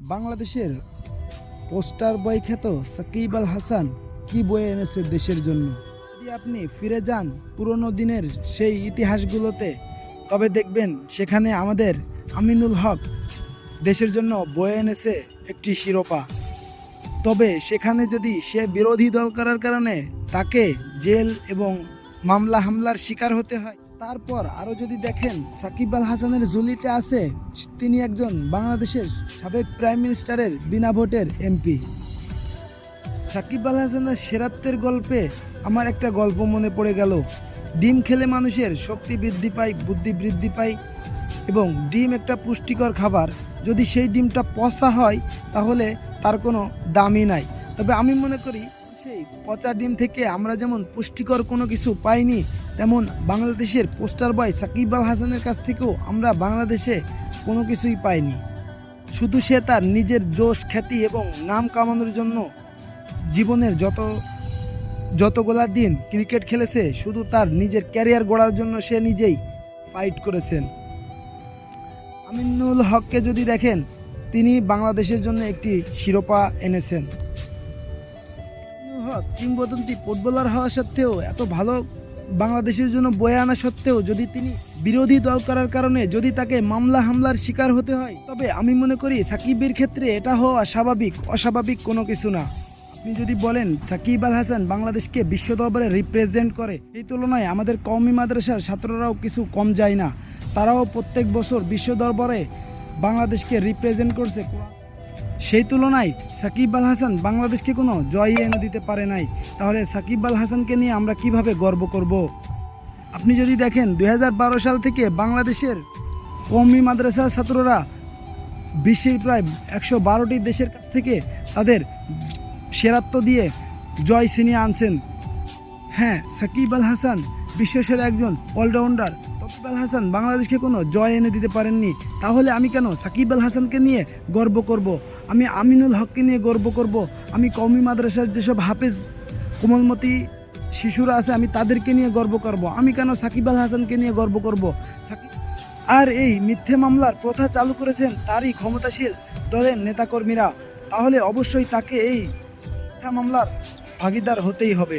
বাংলাদেশের পোস্টার বয় খ্যাত সাকিব আল হাসান কি বয়ে এনেছে দেশের জন্য। যদি আপনি ফিরে যান পুরনো দিনের সেই ইতিহাসগুলোতে, তবে দেখবেন সেখানে আমাদের আমিনুল হক দেশের জন্য বয়ে এনেছে একটি শিরোপা। তবে সেখানে যদি সে বিরোধী দল করার কারণে তাকে জেল এবং মামলা হামলার শিকার হতে হয়, তারপর আরও যদি দেখেন সাকিব আল হাসানের ঝুলিতে আছে তিনি একজন বাংলাদেশের সাবেক প্রাইম মিনিস্টারের বিনা ভোটের এমপি। সাকিব আল হাসানের সেরাত্বের গল্পে আমার একটা গল্প মনে পড়ে গেল। ডিম খেলে মানুষের শক্তি বৃদ্ধি পায়, বুদ্ধি বৃদ্ধি পায় এবং ডিম একটা পুষ্টিকর খাবার। যদি সেই ডিমটা পচা হয় তাহলে তার কোনো দামই নাই। তবে আমি মনে করি সেই পচা ডিম থেকে আমরা যেমন পুষ্টিকর কোনো কিছু পাইনি, তেমন বাংলাদেশের পোস্টার বয় সাকিব আল হাসানের কাছ থেকেও আমরা বাংলাদেশে কোনো কিছুই পাইনি। শুধু সে তার নিজের যশ, খ্যাতি এবং নাম কামানোর জন্য জীবনের যতগুলা দিন ক্রিকেট খেলেছে, শুধু তার নিজের ক্যারিয়ার গড়ার জন্য সে নিজেই ফাইট করেছেন। আমিনুল হককে যদি দেখেন, তিনি বাংলাদেশের জন্য একটি শিরোপা এনেছেন। আমিনুল হক কিংবদন্তি ফুটবলার হওয়া সত্ত্বেও, এত ভালো বাংলাদেশের জন্য বয়ে আনা সত্ত্বেও, যদি তিনি বিরোধী দল করার কারণে যদি তাকে মামলা হামলার শিকার হতে হয়, তবে আমি মনে করি সাকিবের ক্ষেত্রে এটা হওয়া অস্বাভাবিক কোনো কিছু না। আপনি যদি বলেন সাকিব আল হাসান বাংলাদেশকে বিশ্ব দরবারে রিপ্রেজেন্ট করে, এই তুলনায় আমাদের কওমি মাদ্রাসার ছাত্ররাও কিছু কম যায় না। তারাও প্রত্যেক বছর বিশ্ব দরবারে বাংলাদেশকে রিপ্রেজেন্ট করছে। সেই তুলনায় সাকিব আল হাসান বাংলাদেশকে কোনো জয় এনে দিতে পারে নাই। তাহলে সাকিব আল হাসানকে নিয়ে আমরা কিভাবে গর্ব করব? আপনি যদি দেখেন 2012 সাল থেকে বাংলাদেশের কওমি মাদ্রাসার ছাত্ররা বিশ্বের প্রায় 112টি দেশের কাছ থেকে তাদের সেরাত্ব দিয়ে জয় ছিনিয়ে আনছেন। হ্যাঁ, সাকিব আল হাসান বিশ্বসেরা একজন অলরাউন্ডার। সাকিব আল হাসান বাংলাদেশকে কোনো জয় এনে দিতে পারেননি। তাহলে আমি কেন সাকিব আল হাসানকে নিয়ে গর্ব করব? আমি আমিনুল হককে নিয়ে গর্ব করব। আমি কওমি মাদ্রাসার যেসব হাফেজ কোমলমতি শিশুরা আছে, আমি তাদেরকে নিয়ে গর্ব করব। আমি কেন সাকিব আল হাসানকে নিয়ে গর্ব করব? আর এই মিথ্যে মামলার প্রথা চালু করেছেন তারই ক্ষমতাশীল দলের নেতাকর্মীরা। তাহলে অবশ্যই তাকে এই মিথ্যা মামলার ভাগিদার হতেই হবে।